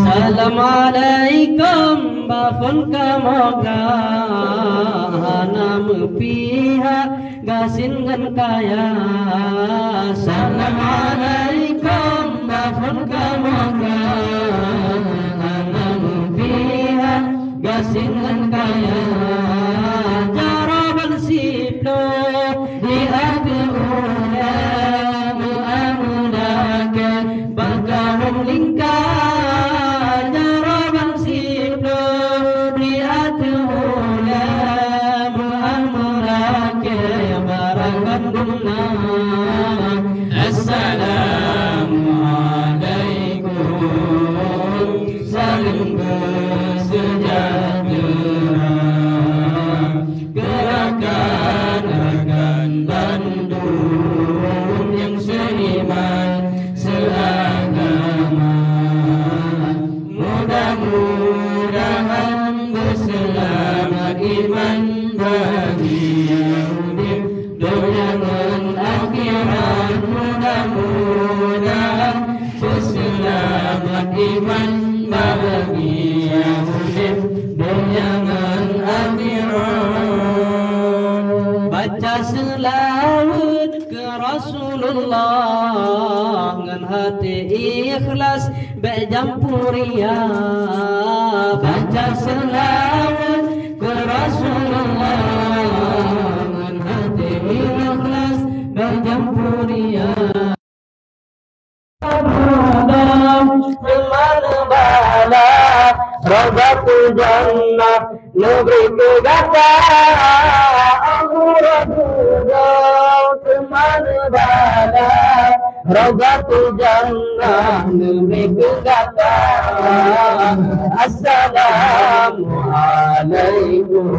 Assalamualaikum bafun kamoga nam piha gasin ngan kaya. Assalamualaikum bafun kamoga nam piha gasin ngan kaya. Jaraban siplo di hati ulam amudake bagahum lingkar. Assalamualaikum saling bersejahtera gerakan rekan Bandung yang seiman seagama mudah-mudahan berselamat iman bahagia dunia dan akhirat mudah-mudahan berselamat iman bahagia dunia dan akhirat. Baca selawat ke Rasulullah dengan hati ikhlas bejampuria. Baca selawat ke Rasulullah berjampuria Mana bala Rajatul Jannah Negeri Kegata Aghuratul Mana bala Rajatul Jannah Negeri Kegata. Assalamualaikum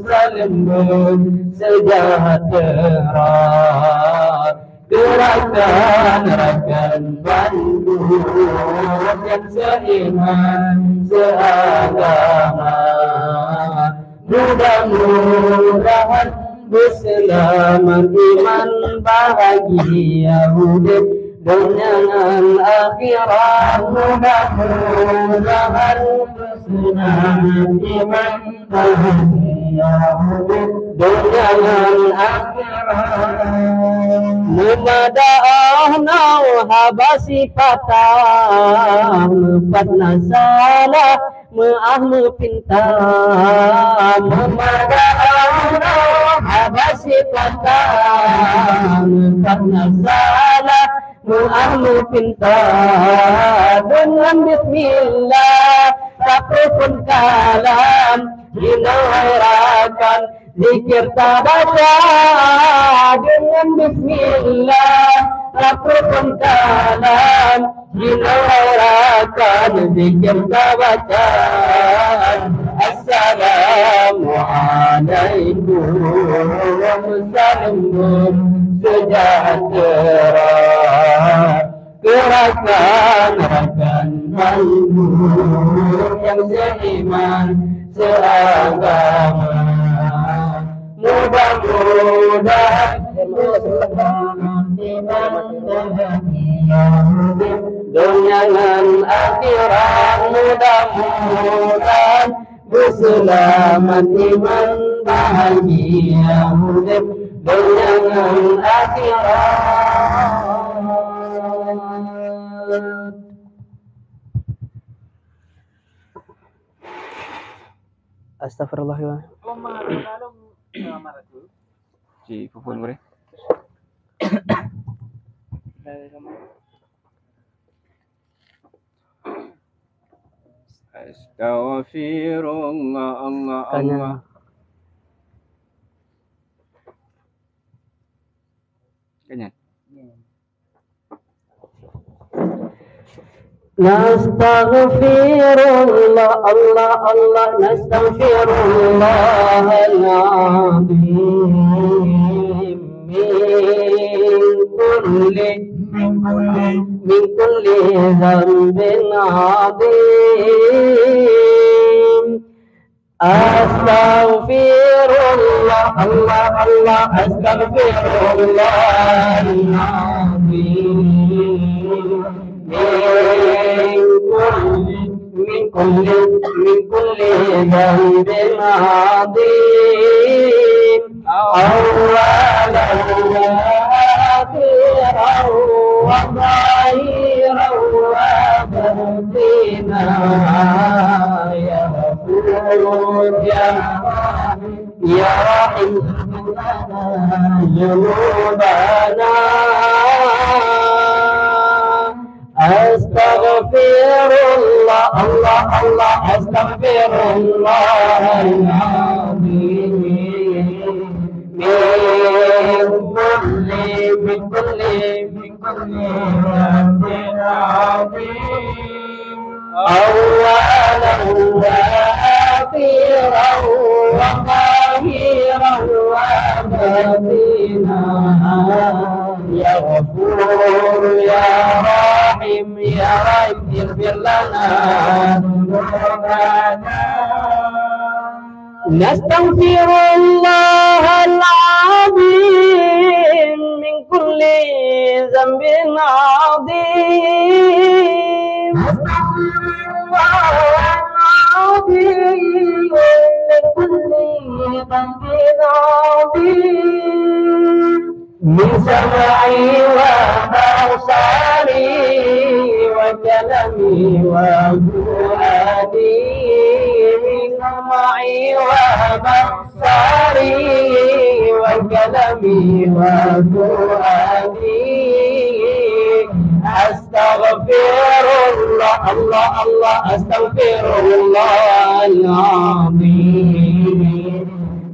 salam sejahtera gerakan rekan Bandung yang seiman seagama mudah-mudahan berselamat iman bahagia hidup dunia dan akhirat mudah-mudahan berselamat iman bahagia hidup dunia dan akhirat. Mumada'ah nau habasi patah lepat nasalah maah mepinta. Mumada'ah nau habasi patah lepat nasalah maah mepinta. Dengan bismillah tapupun kalam dinairakan zikir tabaca dengan bismillah tapupun kalam dinairakan zikir tabaca. Assalamualaikum salam sejahtera gerakan rekan Bandung yang seiman seagama mudah-mudahan dunia dan akhirat mudah-mudahan berselamat iman bahagia hidup dunia dan akhirat. Astagfirullah. Si Pupun boleh? Astaghfirullah Allah Allah. Kanyan. Nastaghfirullah Allah Allah nastaghfirullah al-azim min kulli dhanbin azim. Astaghfirullah Allah Allah astaghfirullah al-azim min كل ذنب عظيم أولا وآخرا وظاهرا وباطنا يا غفور يا رحيم ذنوبنا أستغفر الله أستغفر الله العظيم من كل ذنب عظيم أولا وآخرا وظاهرا وباطنا يا غفور يا رحيم اغفر لنا ذنوبنا نستغفر الله العظيم من كل ذنب عظيم نستغفر الله العظيم من كل ذنب عظيم من سمعي وبصري وكلمي وفؤادي من سمعي وبصري وكلمي وفؤادي أستغفر الله أستغفر الله العظيم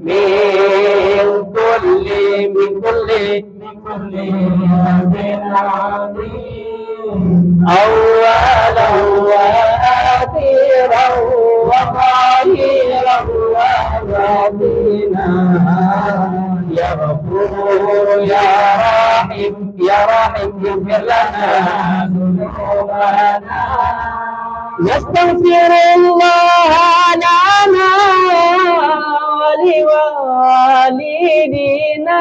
من كل ذنب عظيم أولا وآخرا وظاهرا وباطنا يا غفور يا رحيم اغفر لنا ذنوبنا نستغفر الله لنا ولوالدينا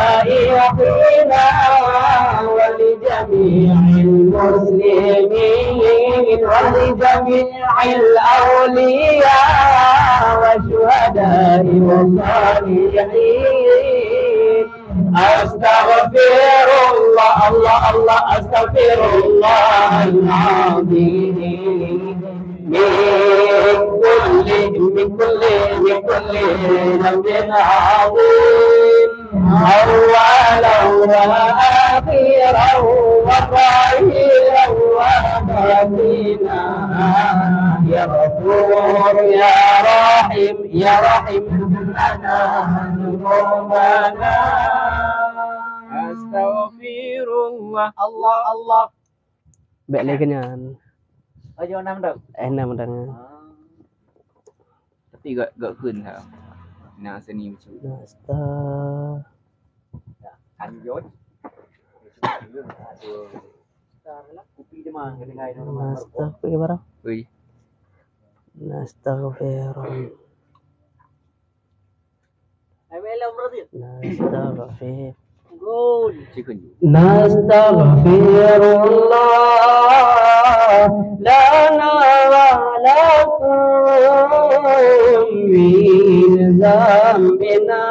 ولمشايخنا ولجميع المسلمين ولجميع الأولياء والشهداء والصالحين أستغفر الله أستغفر الله العظيم من كل ذنب عظيم أولا وآخرا وظاهرا وباطنا يا غفور يا رحيم لنا ذنوبنا أستغفر الله Allah Bệ lấy cái nhà ở vô năm được em nằm đang tapi gak khuyên hả nah seni macam Nasta anh dối kopi dia mah ngai Nasta cái barang ui Nastaghfirun ai bé lâu nữa thì Nastaghfir gol chứ khuyên Nastaghfirullah lana wa lakum min zambina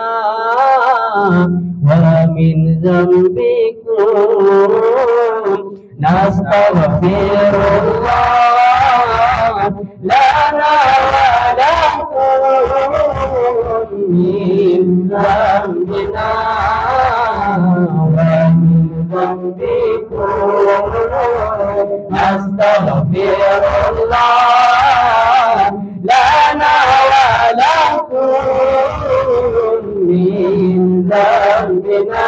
wa min zambikum Nastaghfirullah lana wa lakum min zambina أستغفر الله لنا ولكم من ذنبنا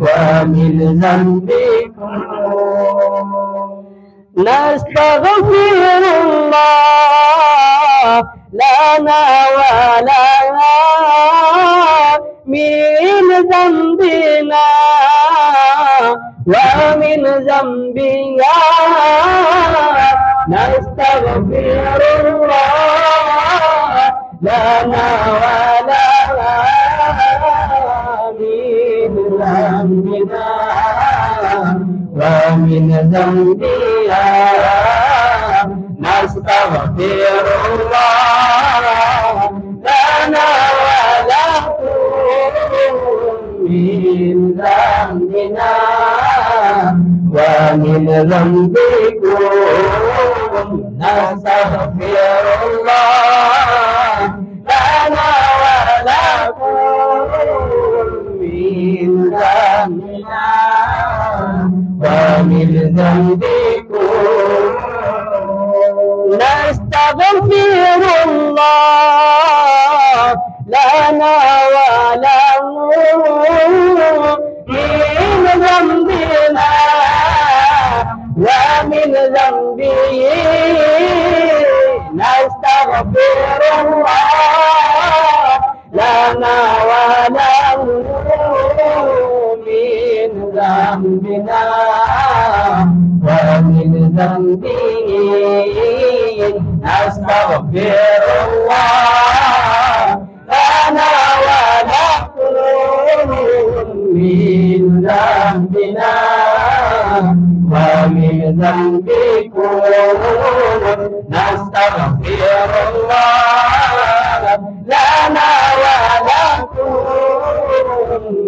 ومن ذنبكم نستغفر الله لنا ولنا من ذنبنا ومن ذنبنا نستغفر الله لنا ذنبي نستغفر الله لنا ولكم من ذنبنا ومن ذنبكم نستغفر الله لنا ولكم من ذنبنا ومن ذنبكم نستغفر الله لنا ولكم من ذنبنا ومن ذنبه نستغفر الله لنا ولكم من ذنبنا ومن ذنبه نستغفر الله لنا ولكم من ذنبنا ومن ذنبكم نستغفر الله لنا ولكم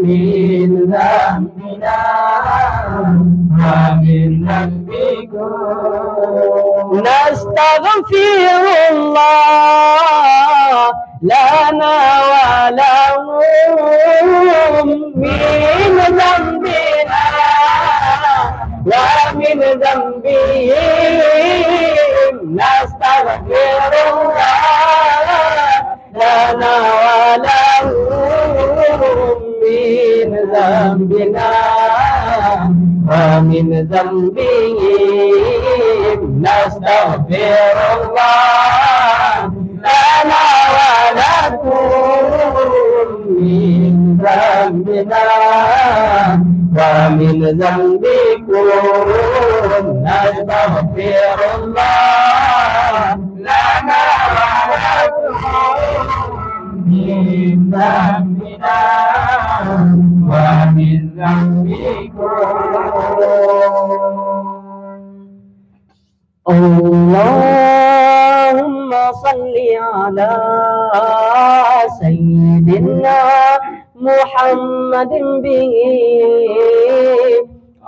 من ذنبنا ومن ذنبكم نستغفر الله لنا ولهم من ذنبنا ومن ذنبهم نستغفر الله لنا ولهم من ذنبنا ومن ذنبهم نستغفر الله لنا ولكم من ذنبنا ومن ذنبكم نستغفر الله لنا ولكم من ذنبنا ومن ذنبكم اللهم صل على سيدنا محمد به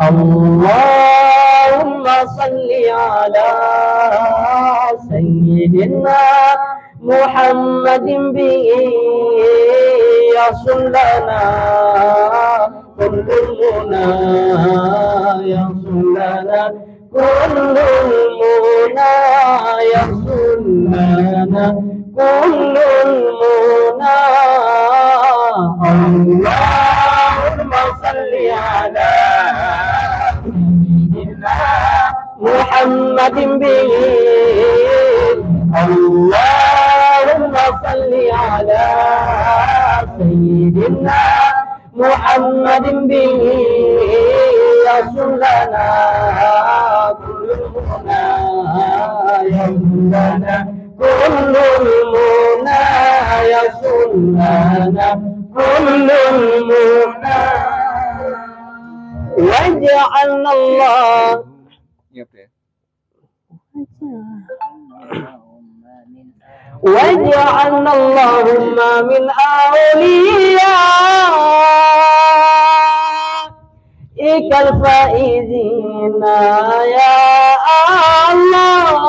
اللهم صل على سيدنا محمد به يصل لنا كل المنى يصل لنا كل المنى يصل لنا كل المنى اللهم صل على سيدنا محمد به اللهم صل على سيدنا محمد به يصل لنا كل المنى يصل لنا كل المنى يصل لنا كل المنى واجعلنا الله واجعلنا اللهم من أوليائك الفائزين يا الله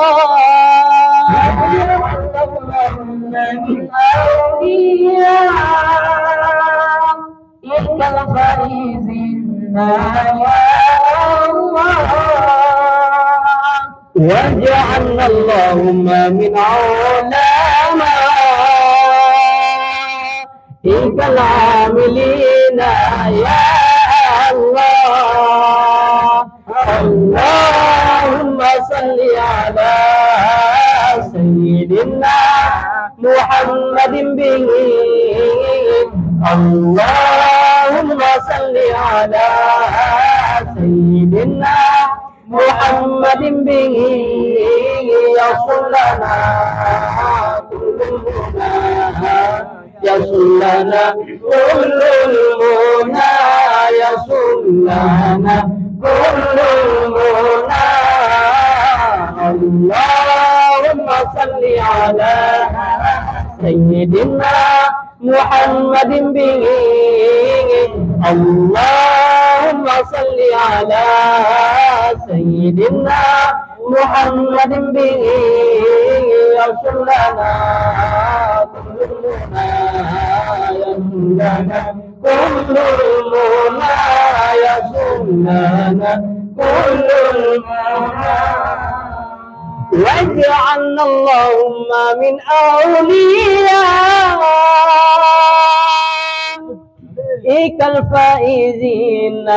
واجعلنا اللهم من أوليائك الفائزين يا الله واجعلنا اللهم من علمائك العاملين يا الله اللهم صل على سيدنا محمد به اللهم صل على سيدنا محمد به يصل لنا كل المنى يصل لنا كل المنى يصل لنا كل المنى اللهم صل على سيدنا محمد به اللهم صل على سيدنا محمد به يغفر لنا كلنا يغفر لنا كل المنى يغفر لنا كل المنى واجعلنا اللهم من أوليائك الفائزين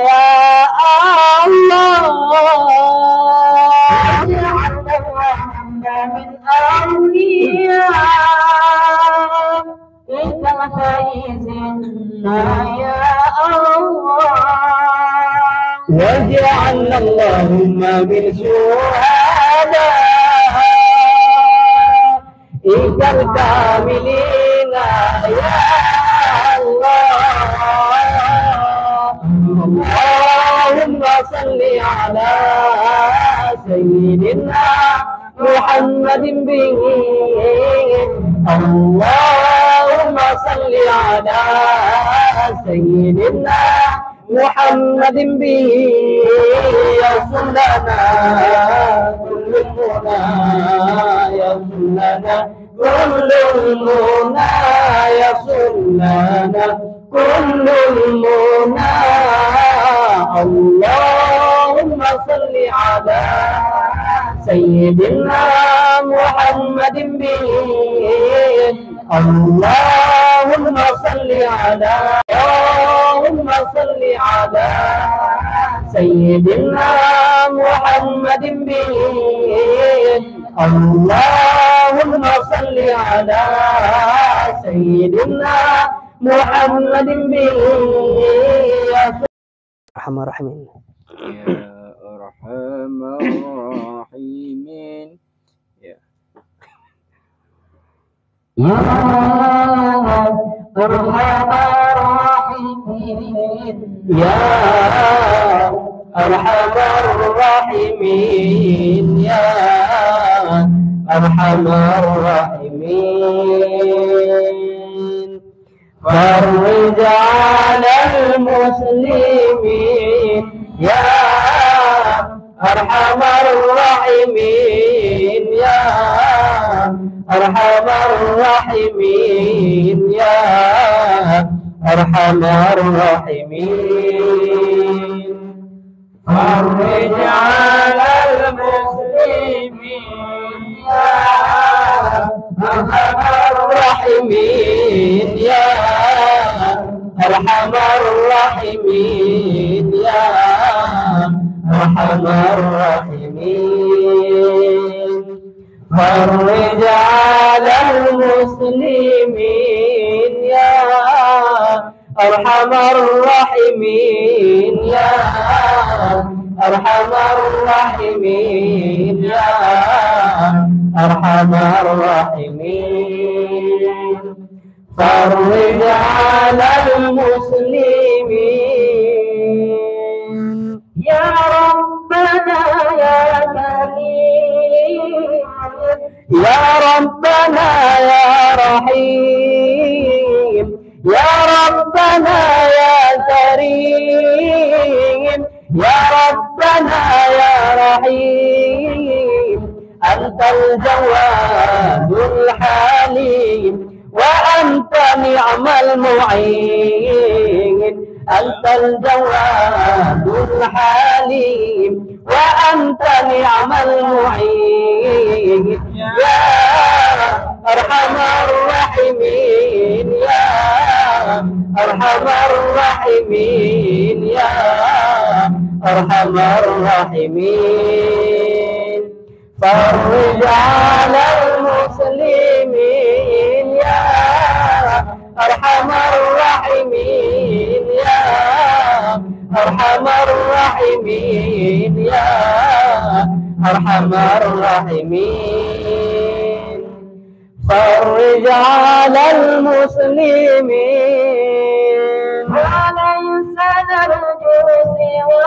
يا الله واجعلنا اللهم من أوليائك الفائزين يا الله واجعلنا اللهم من شهدائك الكاملين يا الله اللهم صل على سيدنا محمد به اللهم صل على سيدنا محمد به يغفر لنا كل المنى يغفر لنا كل المنى يغفر لنا كل المنى اللهم صل على سيدنا محمد به اللهم صل على اللهم صل على سيدنا محمد به اللهم صل على سيدنا محمد به أرحم الراحمين يا أرحم الراحمين يا أرحم الراحمين يا أرحم الراحمين يا أرحم الراحمين فرج على المسلمين يا أرحم الراحمين يا أرحم الراحمين يا أرحم الراحمين فرج على المسلمين يا أرحم الراحمين يا أرحم الراحمين يا أرحم الراحمين فرج على المسلمين يا أرحم الراحمين يا أرحم الراحمين يا أرحم الراحمين فرج على المسلمين يا ربنا يا كريم يا ربنا يا رحيم يا ربنا يا كريم يا ربنا يا رحيم أنت الجواد الحليم وأنت نعم المعين أنت الجواد الحليم وأنت نعم المعين يا أرحم الراحمين يا أرحم الراحمين يا أرحم الراحمين فرج على المسلمين يا أرحم الراحمين يا أرحم الراحمين يا أرحم الراحمين فرج على المسلمين وليس نرجو سوى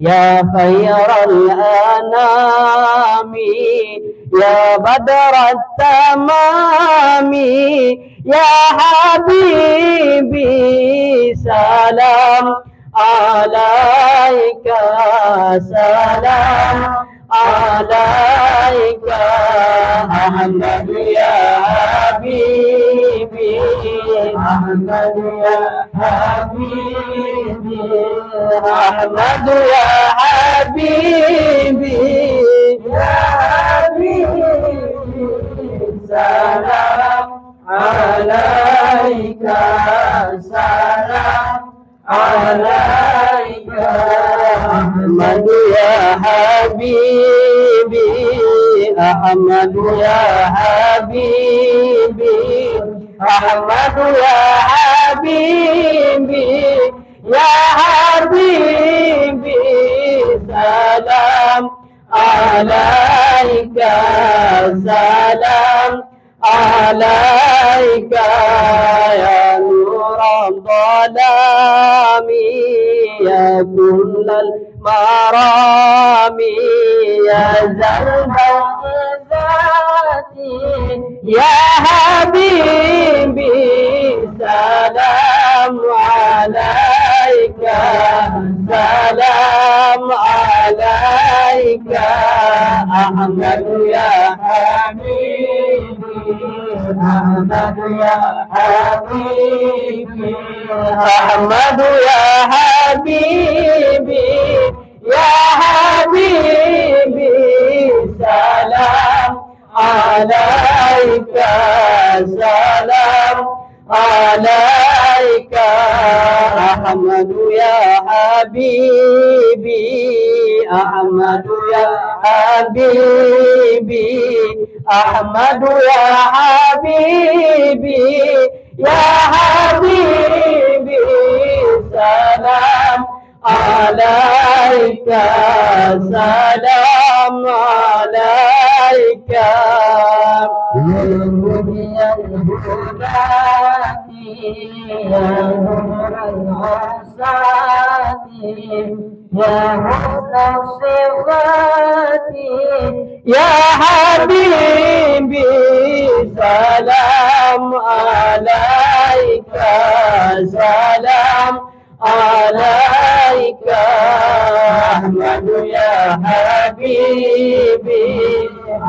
يا خير الأنام يا بدر التمام يا حبيبي سلام عليك سلام عليك أحمد يا حبيبي أحمد يا حبيبي أحمد يا حبيبي يا حبيبي سلام عليك سلام عليك أحمد يا حبيبي أحمد يا حبيبي أحمد يا حبيبي يا حبيبي سلام عليك سلام عليك يا نور الظلام يا كل المرام يا زلم ذاتي يا حبيبي سلام عليك سلام عليك أحمد يا حبيبي أحمد يا حبيبي أحمد يا حبيبي يا حبيبي سلام عليك سلام عليك أحمد يا حبيبي أحمد يا حبيبي أحمد يا حبيبي يا حبيبي سلام عليك سلام عليك يا الهداتي يا نور العصات يا حسن الصفات يا حبيبي سلام عليك سلام عليك أحمد يا حبيبي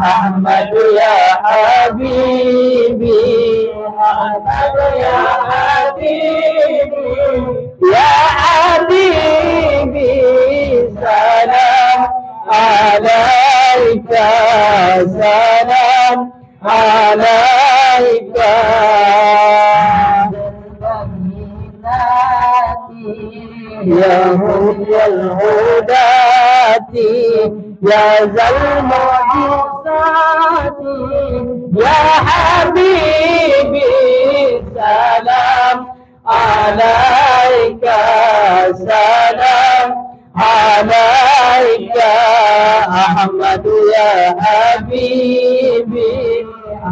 أحمد يا حبيبي أحمد يا حبيبي يا حبيبي سلام عليك سلام عليك يا هدي الهداة يا ذا المعجزات يا حبيبي سلام عليك سلام عليك أحمد يا حبيبي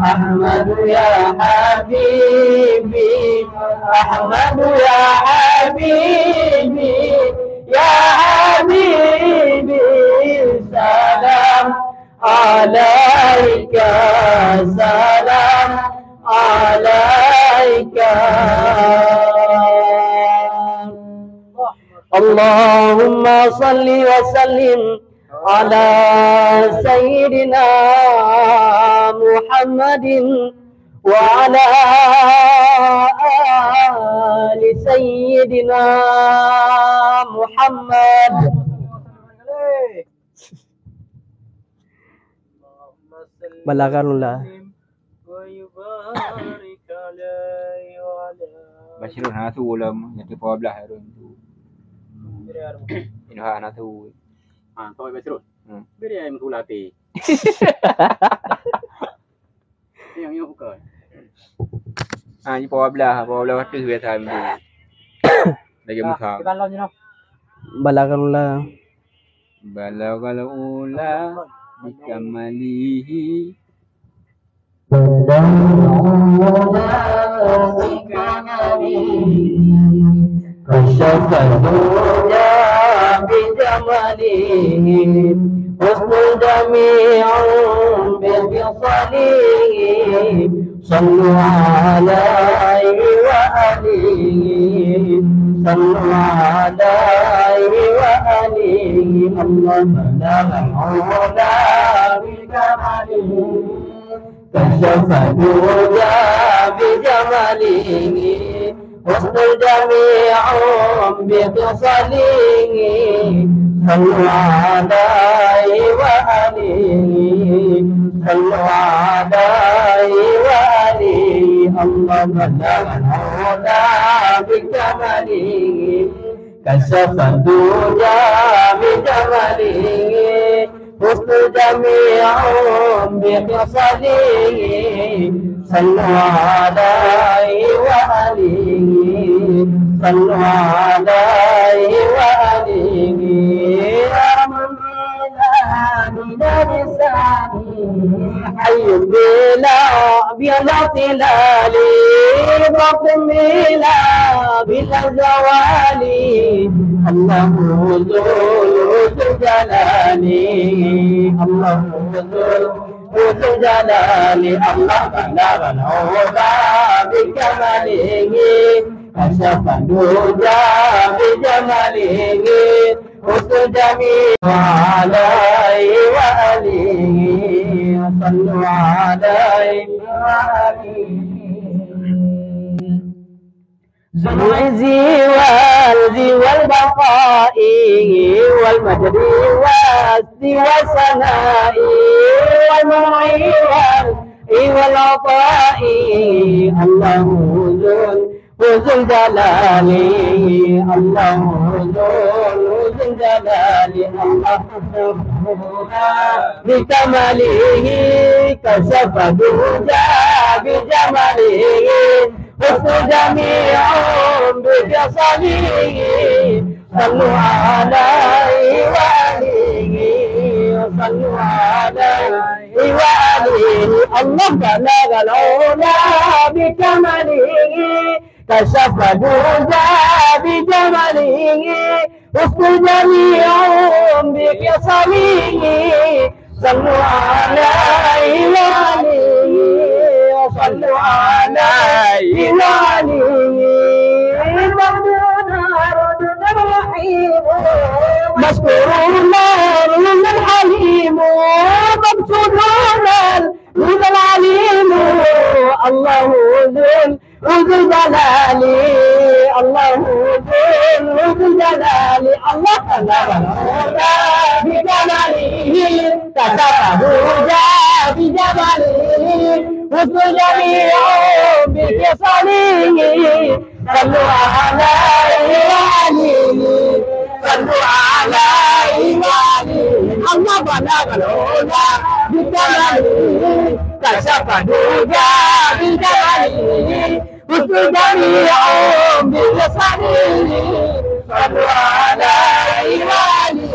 أحمد يا حبيبي أحمد يا حبيبي يا حبيبي سلام عليك سلام عليك اللهم صل وسلم على سيدنا محمد وعلى آل سيدنا محمد balakarullah Bashirun hatu ulam yang tu belah harun tu. Ini hana tu. Kau Bashirun. Beri ayam tu latih. Yang bukan. Ini belah waktu dua tahun tu. Lagi muka. Kita lawan je. balakarullah Balakarullah bikamalihi. كشف الدنيا بجماله حسن جميع بخصاله صلوا عليه وآله صلوا عليه وآله الله بلغ العلا بكماله كشف الدجى بجماله حسن الجميع بخصاله صلوا عليه وآله صلوا عليه وآله الله بلغ العلا بكماله كشف الدجى بجماله حسن جميع بخصاله صلوا عليه وآله صلوا عليه وآله يا من من لساني حي بلا طلال بقم بلا زوال الله ذو الجلال الله ذو الجلال الله بلغ العلا بكماله كشف الدجى بجماله حسن جميع عليه وآله صلوا عليه وآله ذو العز والبقاء والمجد والثناء والمنع والعطاء الله ذو الجلال الله ذو الجلال الله بكماله كشف الدجى بجماله حسن جميع بخصاله صلوا عليه وآله صلوا عليه وآله الله بلغ العلا بكماله كشف الدجى بجماله حسن جميع بخصاله صلوا عليه وآله صلوا عليه وآله مشكورون من الحليم مبسوطون من العليم الله ذو الجلال الله ذو الجلال الله بجلاله كشف الدجى بجماله حسن جميع بخصاله صلوا عليه وآله صلوا عليه وآله الله بلغ العلا بكماله كشف الدجى بجماله حسن جميع بخصاله صلوا عليه وآله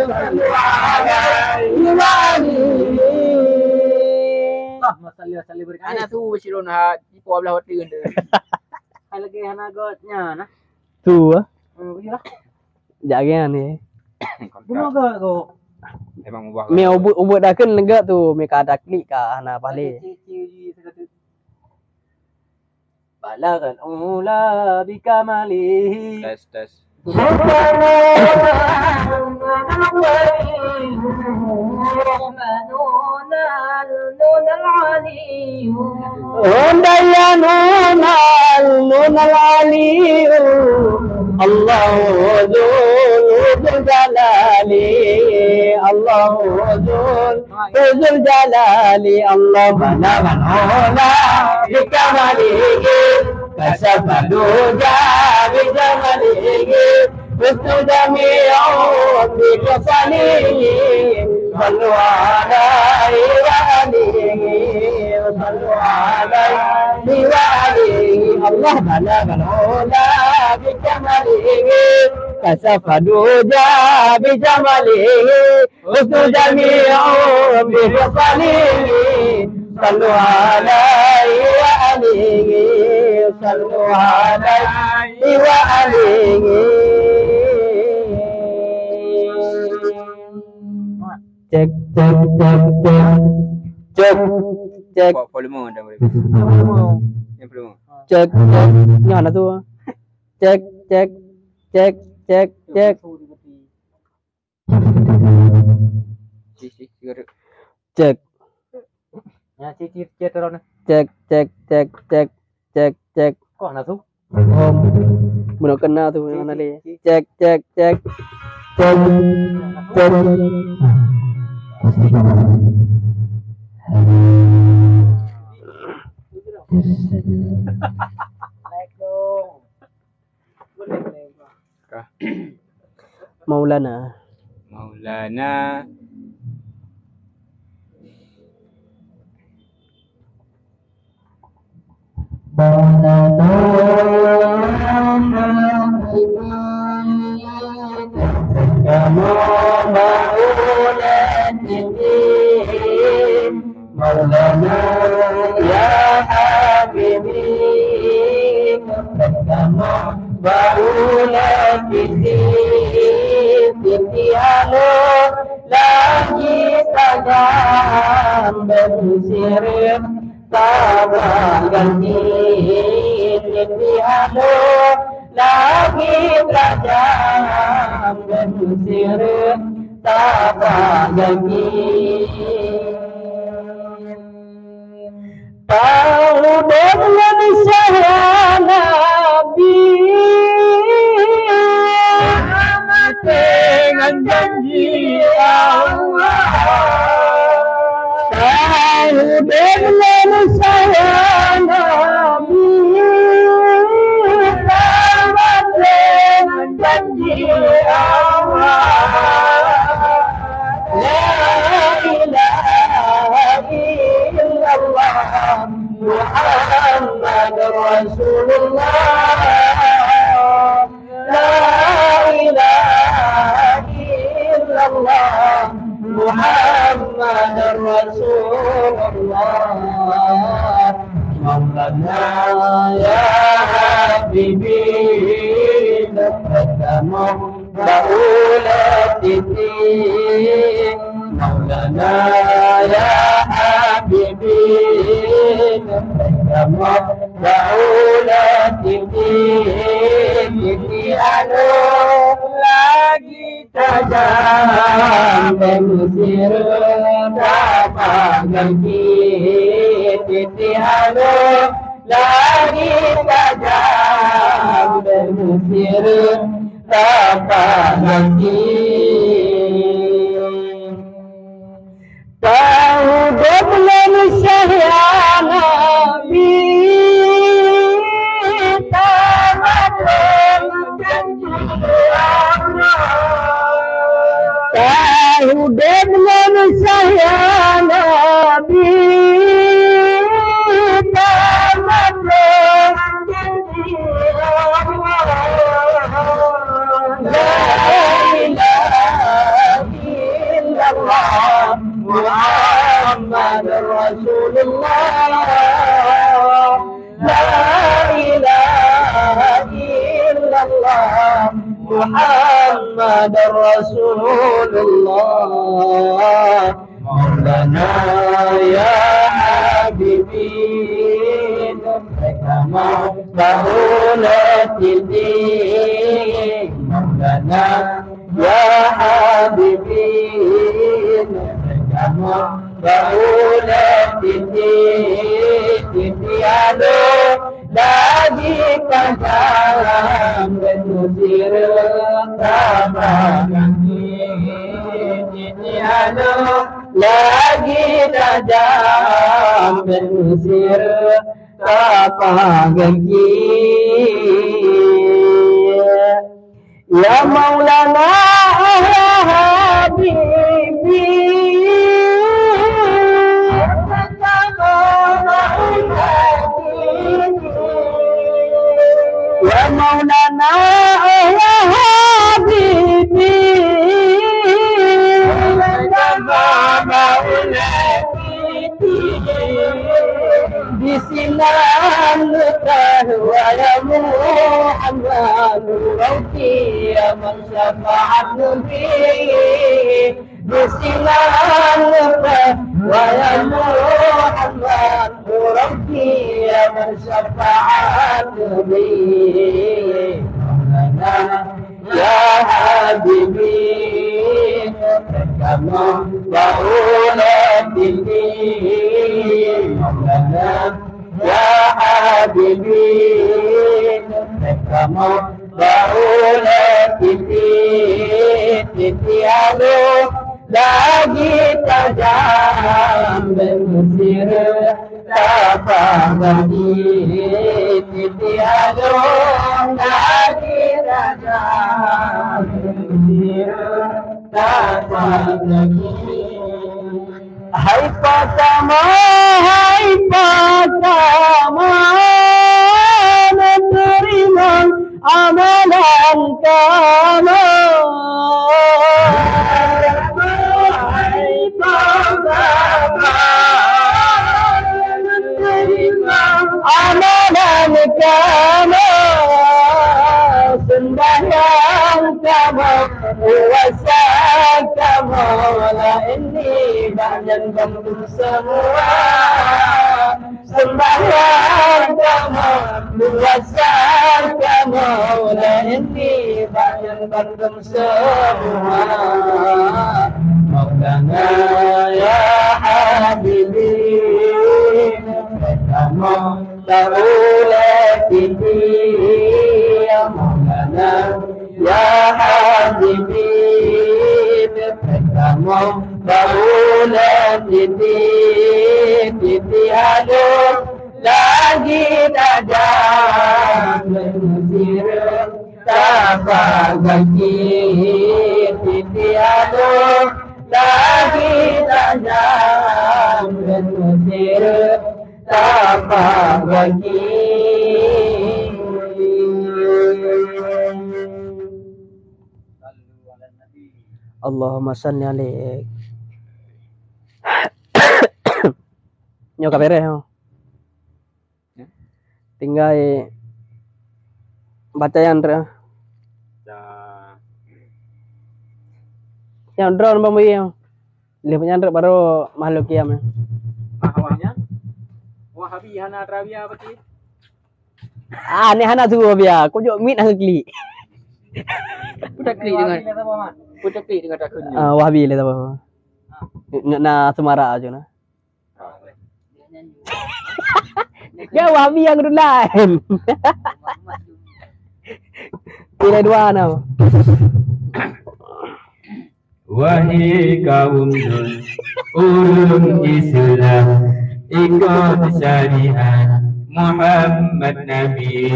صلوا عليه وآله Masalah berikan. Anak tu bersilun ha di bawah belah hotel dia. Hai lagi hana gotnya nah. Tu ah. Iya. Jangan ni. Bunuh go. Memang ubah. Me ubut dah kan lega tu me ka ada klik ka ana pale. Balagan ula bikamalihi. Tes. نون العلي الله ذو الجلال الله ذو الجلال الله بلغ العلا بكماله كشف الدجى بجماله حسن جميع بخصاله صلوا عليه وآله صلوا عليه وآله الله بلغ العلا بكماله كشف الدجى بجماله حسن جميع بخصاله صلوا عليه وآله صلوا عليه وآله Cek cek cek cek. Cek cek volume dah boleh. Yang volume. cek cek. Nyana tu. Cek cek cek cek cek. Si cigarette. Cek Ya, cicit terus. cek cek cek cek cek cek. Kok nak tu? Om. Belum kena tu yang mana ni. Cek cek cek. Cek cek. Naik dong. Maulana. Maulana. Maulana ya habibi pertama baula kiti halo lagi tajam bersirip tabah ganti halo lagi tajam bersirip tabah ganti tahu dengan saya Nabi dengan janji Allah tahu dengan saya Nabi dengan janji Allah Muhammad Rasulullah La ilaha illallah Muhammad Rasulullah Maulana ya Habibi Pertama baulatiti Maulana ya Habibi Pertama baulatiti alo lagi tajam mengusir dapat ganti alo lagi tajam mengusir dapat ganti tahu dengan saya Nabi tahu dengan saya Nabi tamat janji la ilaha illallah Muhammad Rasulullah la ilaha illallah Muhammad Rasulullah Maulana ya Habibi Pertama baulatiti Maulana ya Habibi Pertama baulatiti alo lagi tajam mengusir tabah ganti alo lagi tajam mengusir tabah ganti ya Maulana ya Habibi ya Maulana ya Habibi bisinan wa ya Muhammad rawti ya man syafa'at nabi بسنان ويا محمد ربي يا من شفعت بي يا حبيبي كما ضرورت لي يا حبيبي كما ضرورت لي تتيالو lagi tajam bermusir tak bagi tiada lagi tajam bermusir tak bagi. Hai pertama menerima amalan kamu. Amalan kamu sembahyang kamu puasa kamu lah ini banyak kamu semua sembahyang kamu puasa kamu lah ini banyak kamu semua Maulana ya Habibi kamu Daulat ini ya Maulana ya Habibi kamu Daulat ini tiada lagi tajam bermusir tak bagi tiada lagi tajam bermusir tak bagi. Allahumma salli alaik. Nyo kabere ho. Tinggal baca yantra. Yang drone pemui yang lihat yantra baru makhluk kiam. Awalnya Wahabi hana Arabia apa sih? Ah, ni hana tu biar. Kau jok mit nak klik. Udah klik dengan takun. Ah, Wahabi le apa? Na semara aja na. Ya Wahabi yang lain. Pilih dua now. Wahai kaum ulum Islam, ikut syariat Muhammad Nabi,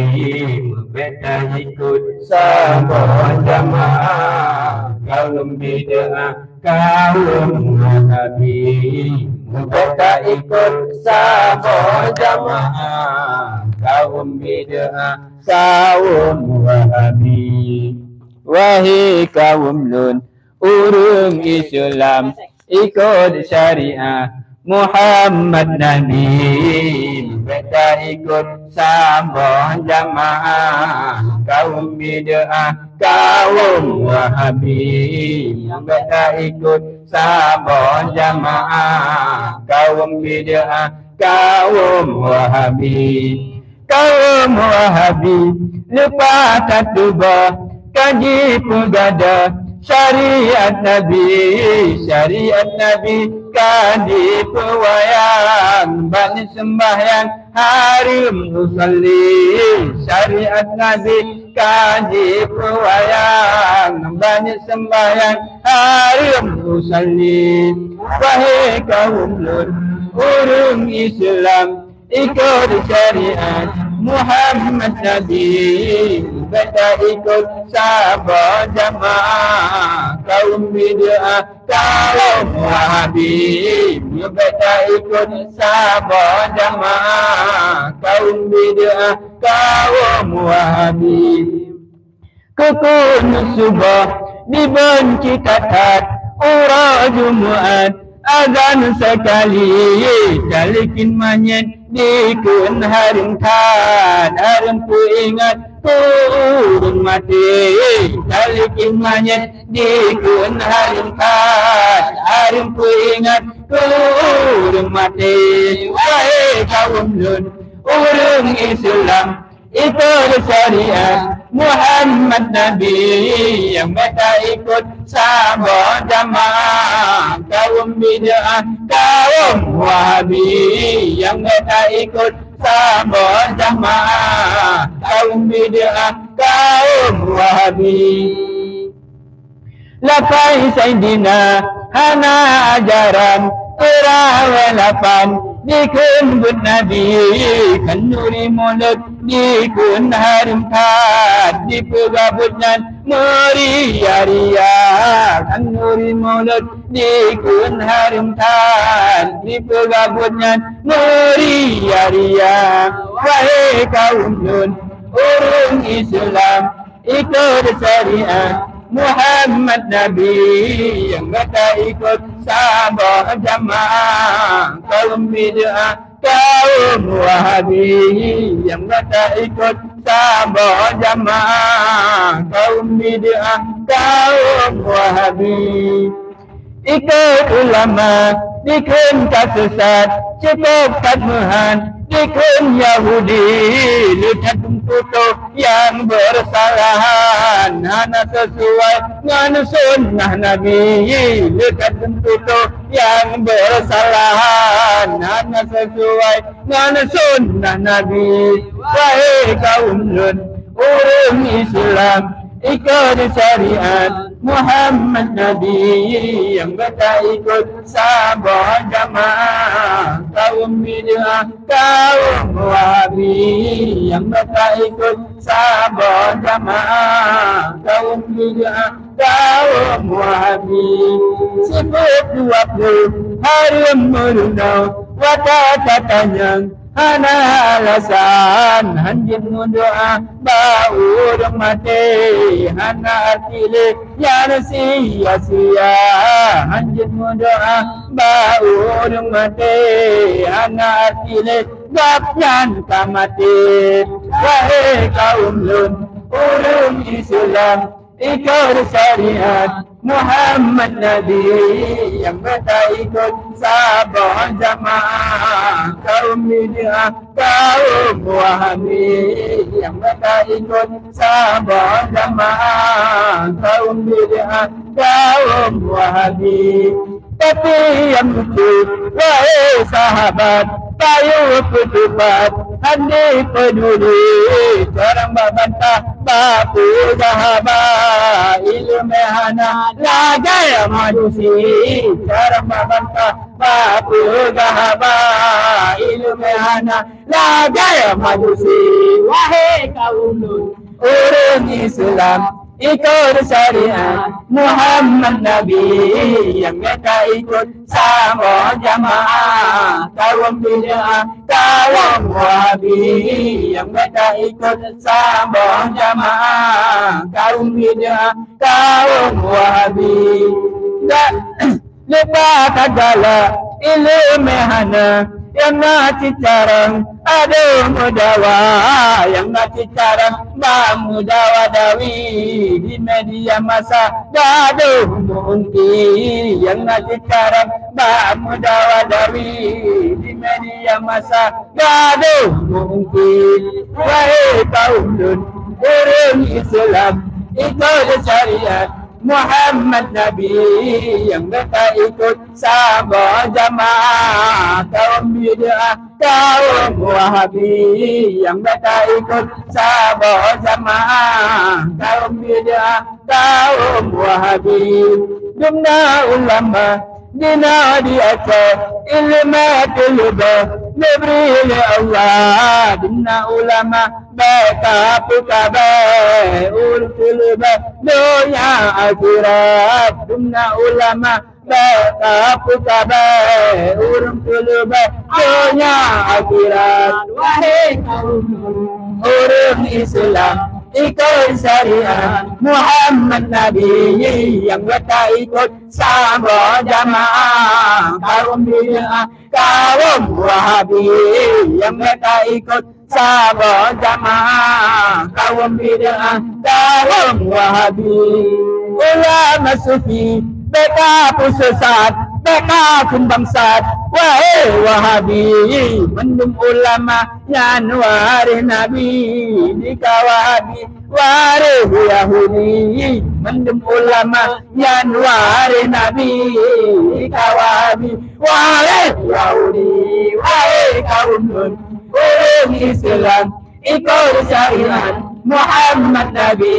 kita ikut sama jamaah. Kaum bid'ah, kaum Wahabi, kita ikut sama jamaah. Kaum bid'ah, kaum Wahabi. Wahai kaum Nun urung Islam, ikut syariah Muhammad Nabi, kita ikut sama jamaah. Kaum bid'ah, kaum Wahabi, kita ikut sama jamaah. Kaum bid'ah, kaum Wahabi. Kaum Wahabi lepas tatubah kaji pegada syariat Nabi kaji pewayang bani sembahyang harim usalli. Syariat Nabi kaji pewayang bani sembahyang harim usalli. Wahai kaum Nur urung Islam, ikut syariat Muhammad Nabi, kita ikut sahabat jamaah. Kaum bid'ah, kaum Wahabi, kita ikut sahabat jamaah. Kaum bid'ah, kaum Wahabi. Kekun subah dibenci tatat ura Jumat, azan sekali jalikin manyet dikun harim tan. Harim ku ingat turun mati balik imannya dikun harim kat harim ku ingat turun mati wahai kaum nun urung Islam ikut syariat Muhammad Nabi yang mereka ikut sama jamaah kaum bid'ah kaum Wahabi yang mereka ikut sama jamaah kaum bid'ah kaum Wahabi. Lapai Sayyidina hana ajaran terawalapan dikun bud Nabi kan nuri mulut dikun harim kat dipegabutnan meria-ria kan nuri mulut dikun harim kat dipegabutnan meria-ria wahai kaum nun urung Islam ikut syariat Muhammad Nabi yang mereka ikut sahabat jamaah kaum bid'ah kaum Wahabi yang mereka ikut sahabat jamaah kaum bid'ah kaum Wahabi. Ikut ulama dikun kasesat cukup kadmuhan dikun Yahudi lihat tutup yang bersalahan hana sesuai dengan sunnah Nabi lihat tutup yang bersalahan hana sesuai dengan sunnah Nabi wahai kaum nun urung Islam ikut syariat Muhammad Nabi yang mereka ikut sahabat jamaah kaum bid'ah kaum Wahabi yang mereka ikut sahabat jamaah kaum bid'ah kaum Wahabi. Sifat 20 harum merunau watak katanya hana alasan hanjin doa bau mati hana artile yang sia-sia hanjin doa bau mati hana artile gapyan kamati wahai kaum nun urung Islam ikut syariat Muhammad Nabi yang mereka ikut sahabat jamaah kaum bid'ah kaum Wahabi yang mereka ikut sahabat jamaah kaum bid'ah kaum Wahabi. Tapi yang lucu wahai sahabat kayu ketupat handi peduli orang babantah bapu sahabat ilmu hana lagai majusi orang babantah bapu sahabat ilmu hana lagai majusi wahai kaum urung Islam ikut syariat Muhammad Nabi yang mereka ikut sama jamaah kaum bid'ah kaum Wahabi yang mereka ikut sama jamaah kaum bid'ah kaum Wahabi. Lupa kagala ilmu hana yang ngaci carang aduh mudawa yang ngaci carang mudawa dawi di media masa gaduh mungkin yang ngaci carang mudawa dawi di media masa gaduh mungkin wahai kaum nun urung Islam ikut syariat Muhammad Nabi yang mereka ikut sahabat jamaah kaum bid'ah kaum Wahabi yang mereka ikut sahabat jamaah kaum bid'ah kaum Wahabi. Dumna ulama dina di Aceh ilmatul bah nebri Allah dumna ulama baka pukabe ulul bah dunia akhirat dumna ulama baka pukabe ulul bah dunia akhirat wahai kaum urung Islam ikut syariat Muhammad Nabi yang kata ikut sama jamaah kaum bid'ah kaum Wahabi yang kata ikut sama jamaah kaum bid'ah kaum Wahabi ulama sufi mereka pun sesat mereka pun bangsat wahai Wahabi mendung ulama yang waris Nabi jika Wahabi waris Yahudi mendung ulama yang waris Nabi jika Wahabi waris Yahudi wahai kaum nun orang Islam ikut syariat Muhammad Nabi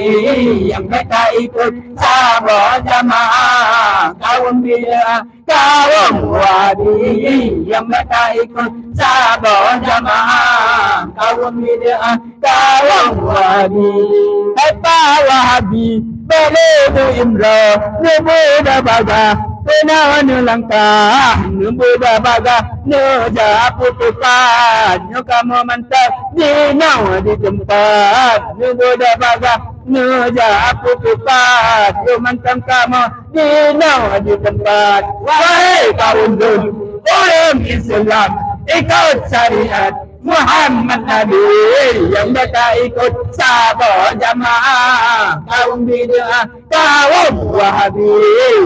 yang mereka ikut sama jamaah kaum bid'ah kaum Wahabi yang mereka ikut sama jamaah kaum bid'ah kaum Wahabi apa Wahabi boleh tu imrah nubuda bagah kena langkah nubuda bagah nuja putukan kamu mantap di nyawa di tempat nubuda bagah nuja putukan mantap kamu di nyawa di tempat wahai kaum dun orang Islam ikut syariat Muhammad Nabi yang mereka ikut sahabat jamaah kaum bid'ah kaum Wahabi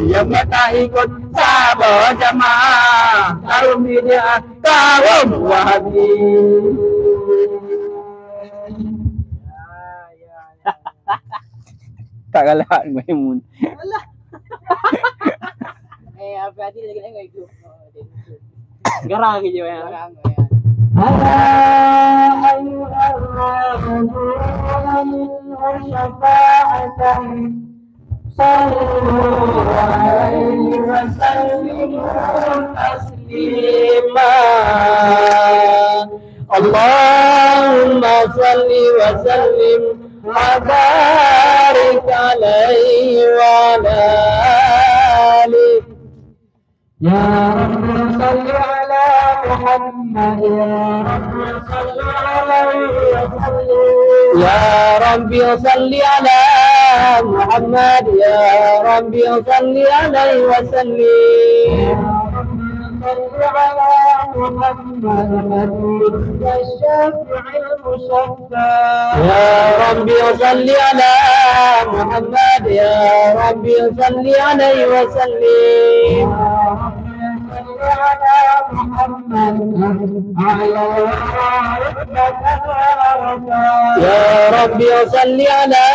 yang mereka ikut sahabat jamaah kaum bid'ah kaum Wahabi. Tak kalah Maimun. Apa hati lagi nengok itu. Garang je ya. ألا أيها الراغبون منه شفاعة صلوا عليه وسلموا تسليما اللهم صل وسلم وبارك عليه وعلى آله يا رب صل على محمد يا رب صل على محمد يا رب صل عليه وسلم صل على محمد الشافع المشفع يا رب صل على محمد يا رب صل عليه وسلم على محمد على يا ربي صل على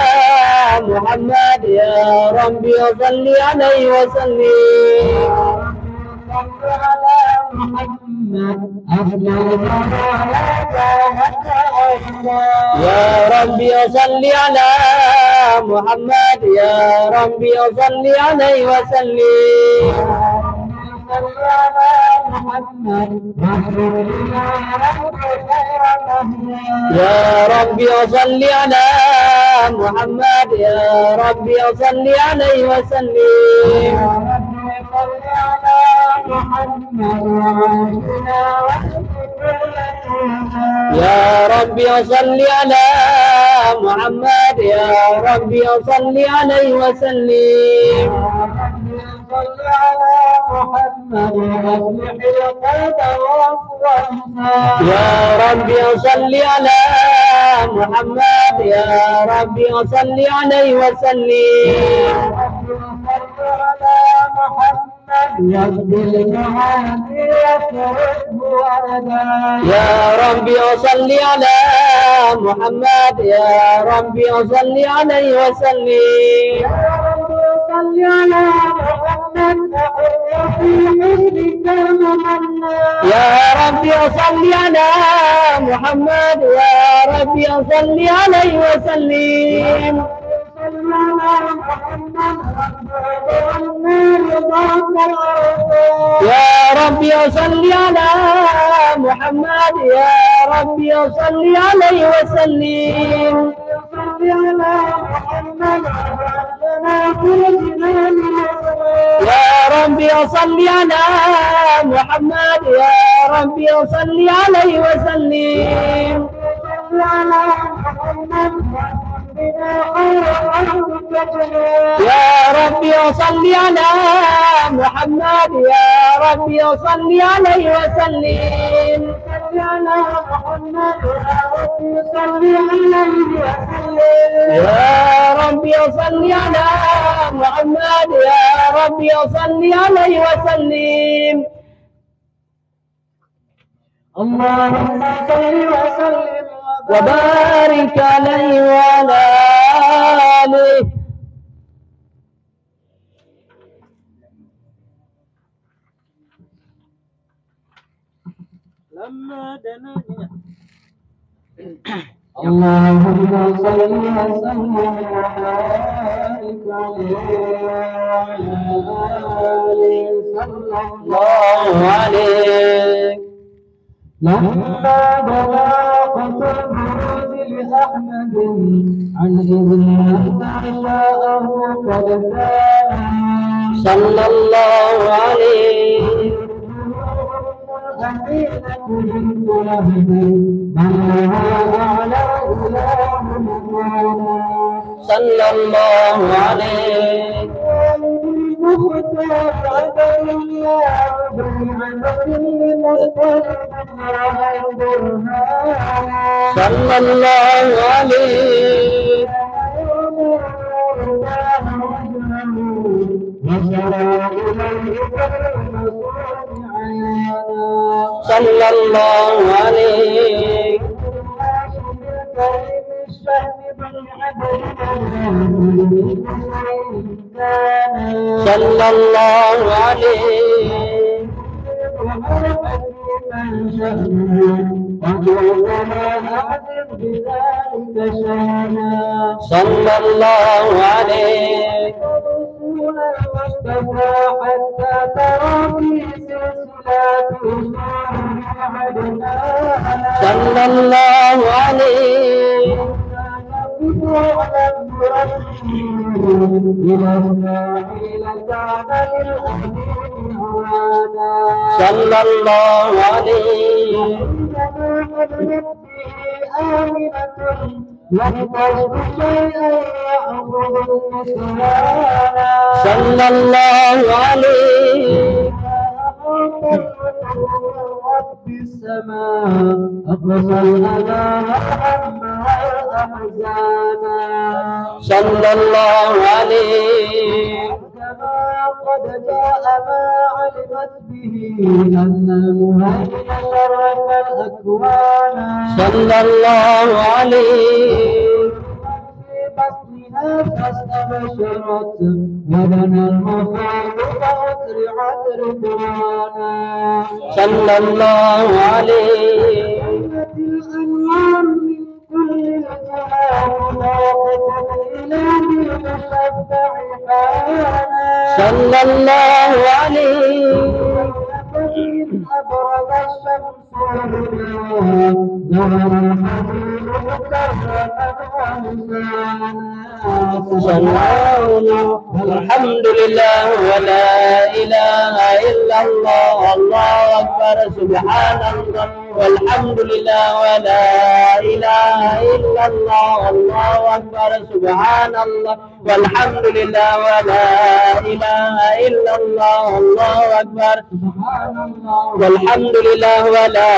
محمد يا ربي صل عليه وسلم على محمد يا ربي صل على محمد يا ربي صل عليه وسلم يا ربي صل على محمد يا ربي صل عليه وسلم يا ربي صل على محمد يا ربي صل عليه وسلم صل على محمد واصلح القلب يا ربي صل على محمد يا ربي صل عليه وسلم يا ربي صل على محمد يا ربي صل عليه وسلم صل على محمد يا ربي صل على محمد يا ربي صل عليه وسلم يا ربي صل على محمد يا ربي صل عليه وسلم يا ربي صل على محمد يا ربي صل عليه وسلم يا ربي صل على محمد يا ربي صل عليه وسلم يا ربي صل على محمد يا ربي صل عليه وسلم اللهم صل وسلم وبارك عليه وعلى آله. لما دنا اللهم صل وسلم وبارك عليه وعلى آله صلى الله عليه. لما بلاغة البروز لأحمد عن إذن ما شاءه قد كان صلى الله عليه. الأمينة بنت لهب بلغها أعلى إله صلى الله عليه. المختار عدل الله صلى الله عليه. صلى الله عليه. صلى الله عليه. صلى الله عليه. حتى ترى في سلسلة صلى الله عليه. صلى الله عليه. صلى الله عليه. رب السماء أقصى الأذان صلى الله عليه. كما قد جاء ما علمت به أن المهيمن شرف الأكوان صلى الله عليه. فاستبشرت وبنى المخاض فأسرعت رضوانا صلى الله عليه. الأنوار من كل الجهات ضاقت إلى بالمشفع حانا صلى الله عليه. أبرز الشمس ظهر الحبيب الحمد لله ولا إله إلا الله الله أكبر سبحان الله والحمد لله ولا إله إلا الله الله أكبر سبحان الله والحمد لله ولا إله إلا الله الله أكبر سبحان الله والحمد لله ولا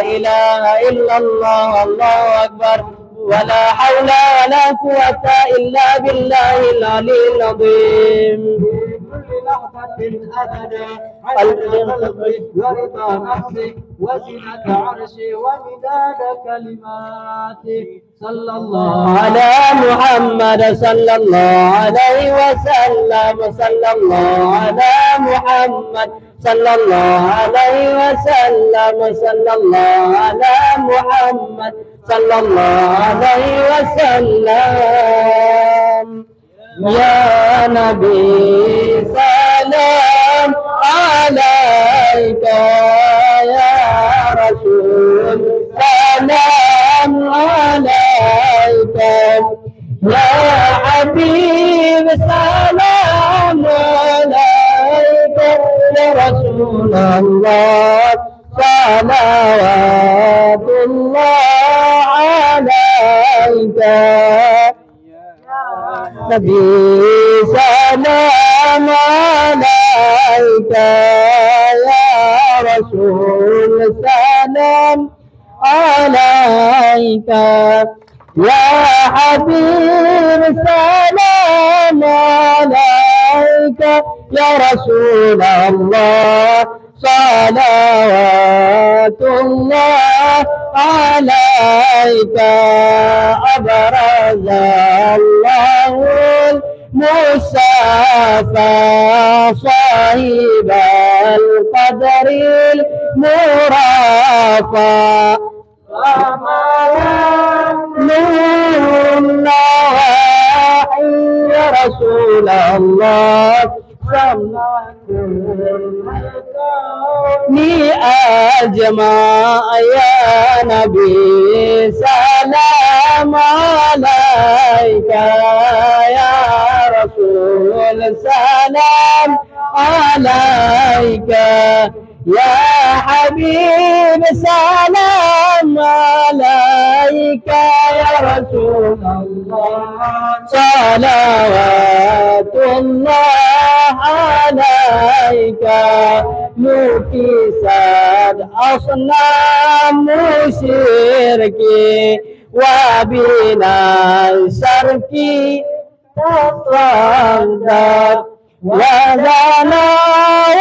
إله إلا الله الله أكبر ولا حول ولا قوة إلا بالله العلي العظيم. كل لحظة أبدا عدد خلقه ورضا نفسه وزنة عرشه ومداد كلماته صلى الله على محمد صلى الله عليه وسلم صلى الله على محمد صلى الله عليه وسلم صلى الله على محمد صلى الله عليه وسلم. يا نبي سلام عليك يا رسول سلام عليك يا حبيب سلام عليك يا رسول الله صلوات الله عليك Nabi salam alaika ya Rasul salam alaika ya Habib salam alaika ya Rasulullah salawatullah alaika أبرز الله المصطفى صاحب القدر المرافع نور النواحي يا رسول الله ni ajma ya Nabi salam alaika ya Rasul salam alaika ya Habib salam alaika ya Rasul salawatullah alaika mukisad asnam musyirki wabinal syarki tafandar wazana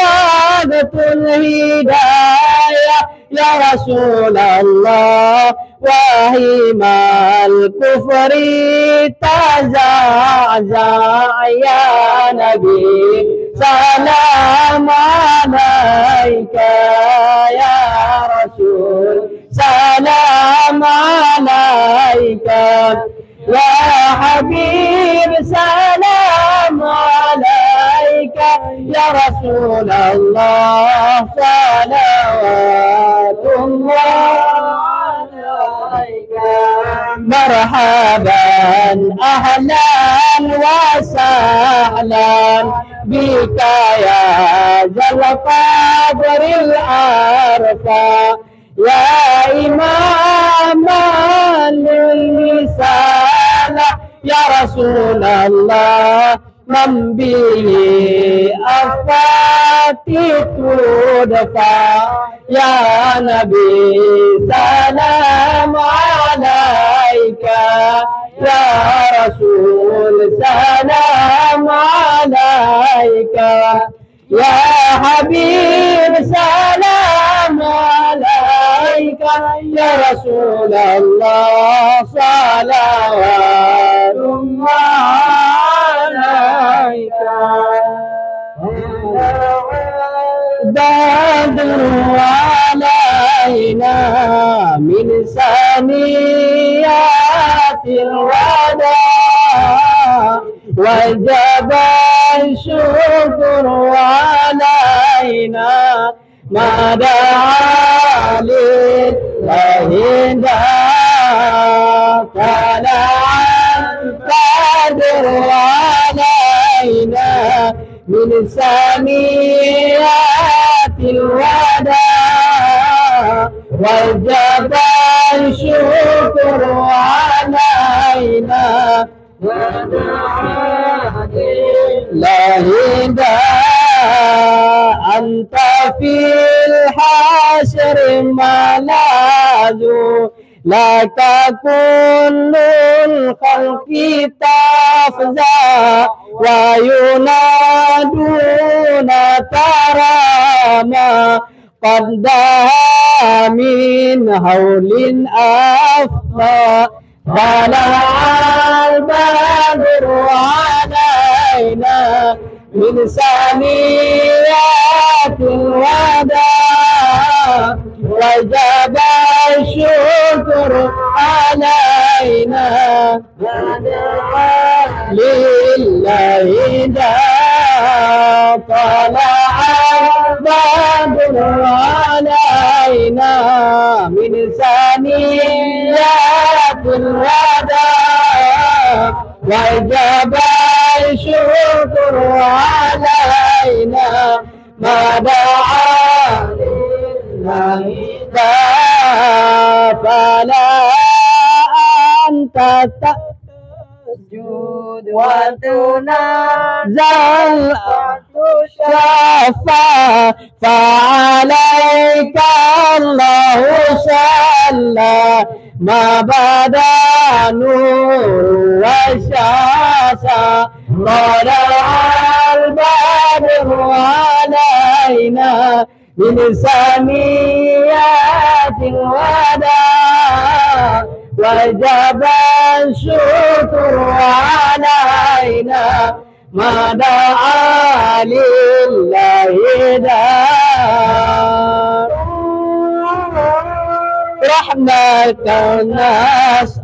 wadatul hidayah ya Rasulullah wahimal kufri tazaza ya Nabi salam alaika ya Rasul salam alaika ya Habib salam alaika ya Rasulullah salawatullah مرحبا أهلا وسهلا بك يا ذا القدر الأرفع يا إمام الرسالة يا رسول الله من به أفاتي تدفع يا نبي سلام عليك يا رسول سلام عليك يا حبيب سلام عليك يا رسول الله صلوات الله عليك بدر علينا من ثنيات الوداع وجب الشكر علينا ما دعا لله طلع القدر علينا من ثنيات الوداع وجب الشكر علينا لله أنت في الحشر ملاذ لك كل الخلق تفزع وينادون تراما قد دعا من هول أفضى طلع البدر علينا من ثنيات الوداع وجب الشكر علينا لله طلع البدر علينا من ثنيات الوداع وجب الشكر علينا ما دعا لله فلا أنت تسجد وتنزل شفا فعليك الله صلى ما بدا نور وشاسا طلع البدر علينا من سميات الوداع وجب الشكر علينا ما دعا لله دار رحمة نسأل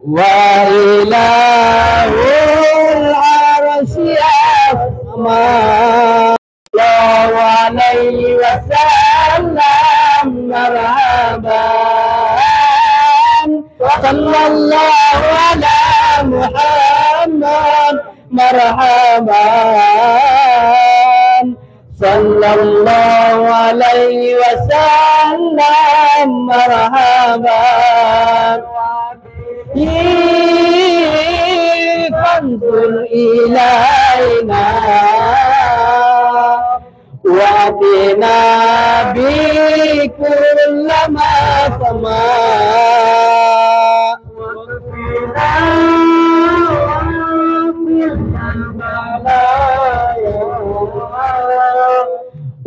وإله العرش يسمع الله عليه وسلم مرحبا صلى الله على محمد مرحبا صلى الله عليه وسلم مرحبا فانظر إلينا واتنا بكل ما سمع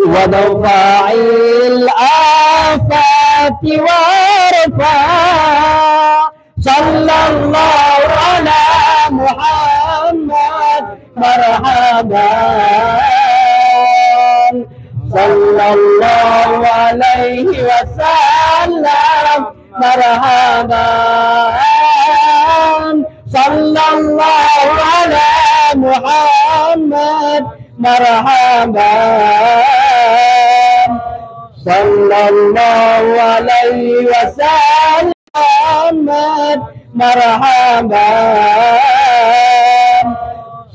ودفع الآفات وارفع صلى الله على محمد مرحبا صلى الله عليه وسلم مرحبا صلى الله على محمد مرحبا صلى الله عليه وسلم مرحبا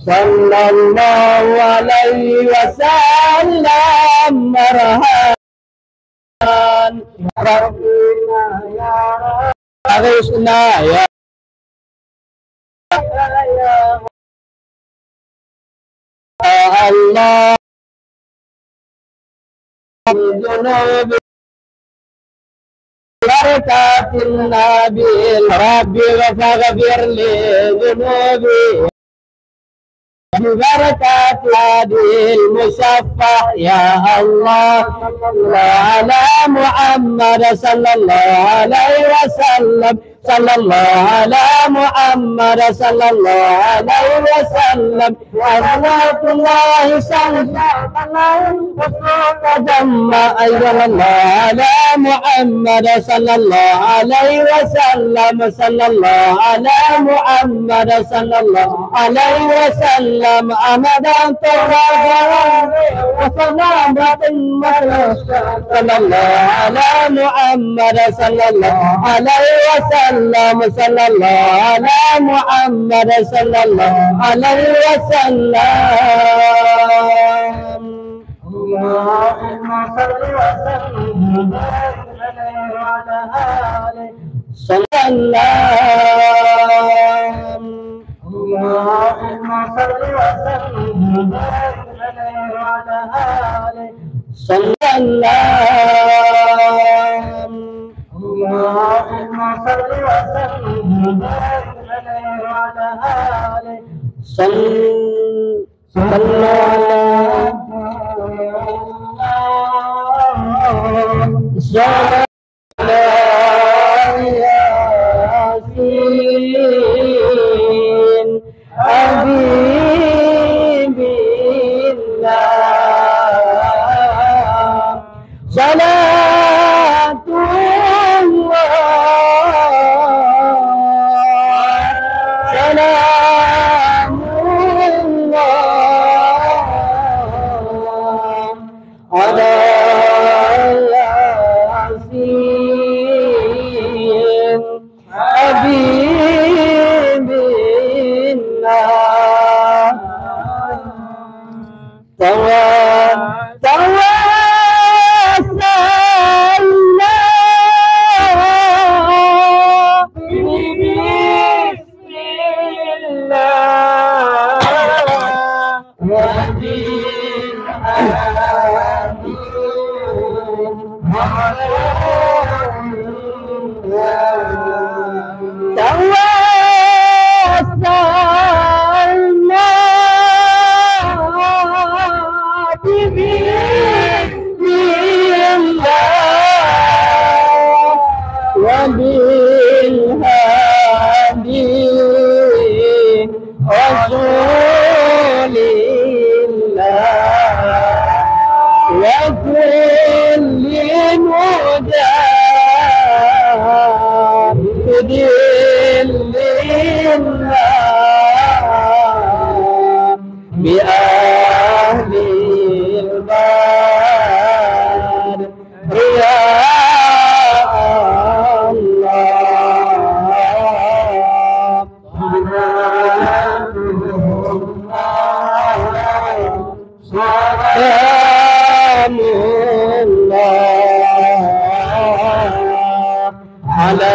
صلى الله عليه وسلم مرحبا ربنا يا أغثنا يا الله الذنوب بركات النبي ربي فاغفر لي ذنوبي ببركات هذه المشفع يا الله على محمد صلى الله عليه وسلم صلى الله على محمد صلى الله عليه وسلم صلاة الله صلى أيضا الله على محمد صلى الله عليه وسلم صلى الله على محمد صلى الله عليه وسلم أمدا طرابا وسلامة صلى الله على محمد صلى الله عليه وسلم صلى الله على محمد صلى الله عليه وسلم اللهم صل وسلم وبارك عليه وعلى آله صلى الله اللهم صل وسلم وبارك عليه وعلى آله صلى الله اللهم صل وسلم وبارك عليه وعلى آله صلى الله ياسين حبيبي الله صلاة الله سلام الله على ياسين حبيبي الله توسلنا باسم توسلنا بذكر الله وبالهادي رسول الله وكل مجاهد لله بأهل البار يا سلام الله على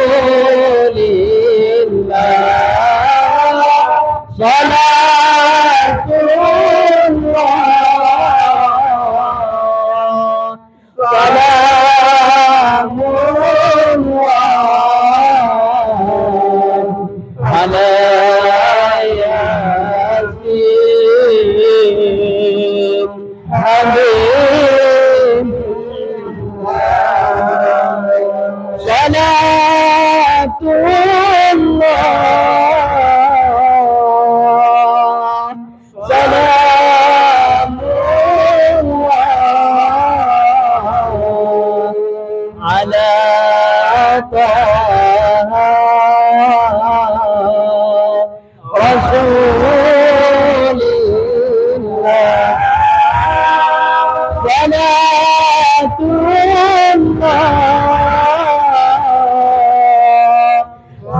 رسول الله صلاة الله سلام الله على ياسين حبيب صلاة الله سلام الله على طه رسول الله صلاة الله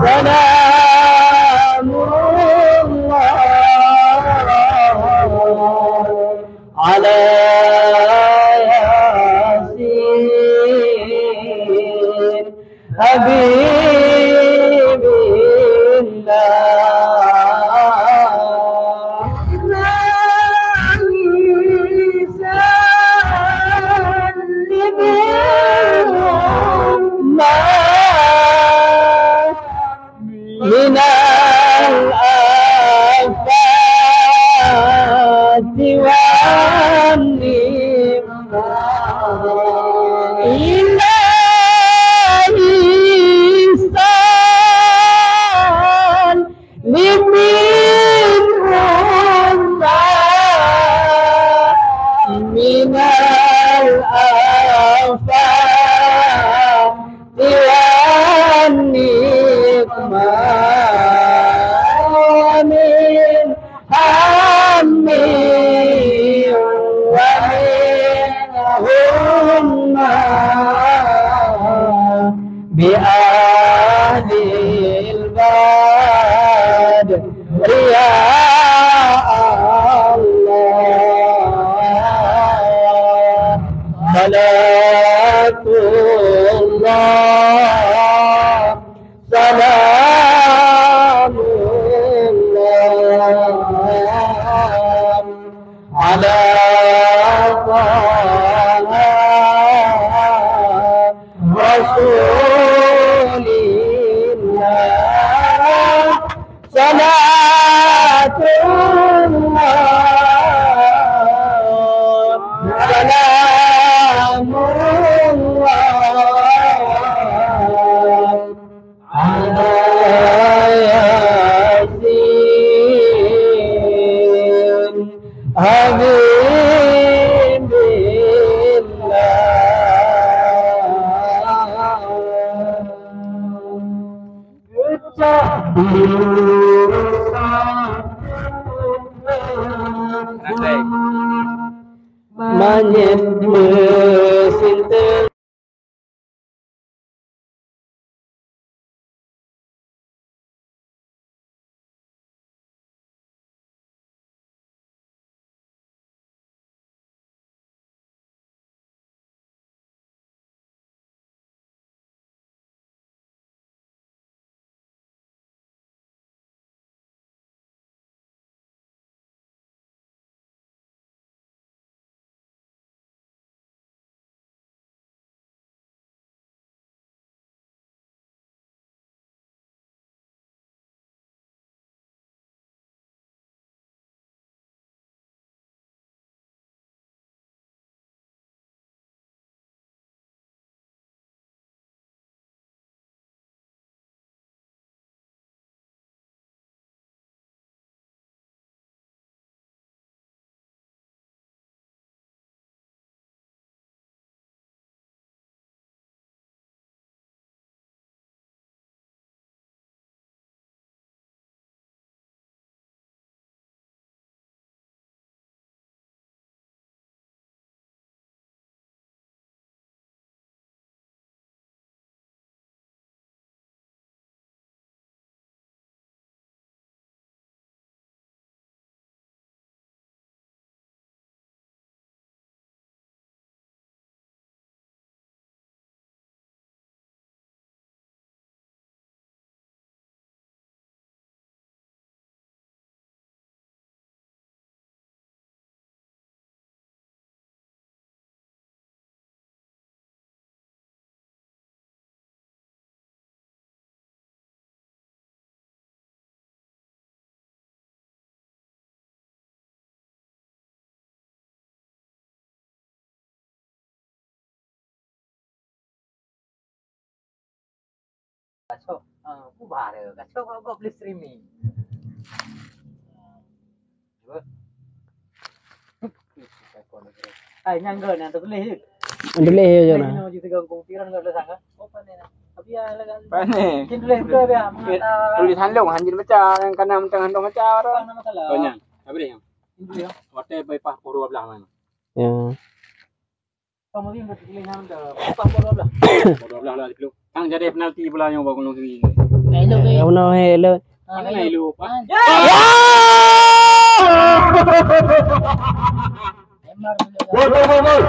سلام الله على ياسين حبيب من الآفات والنقمة إلهي لمنهم من الآفات والنقمة ومن هم ومن بأهل الباد يا الله صلاة الله سلام الله على طه رسول الله صلاة الله سلام الله على ياسين حبيب الله Bubar ya. Kacau kau beli streaming. Ay, nyangga na to boleh. Ang dali Ini yo na. mau jadi ganggu pikiran enggak ada sangka. Oh, panen. Tapi ya lagan. Panen. Mungkin boleh ke ya. Tulisan long hanjir macam yang kanan tengah dong macam orang. Apa masalah? Banyak. Apa dia? Ini ya. Hotel bypass puru belah mana? Ya. Kamu ini berpilih nama apa belah. Puru belah lah itu. Kang jadi penalti pula yang bawa nunggu. Ako na hello. Mana nak ilu? Gol, gol, gol, gol.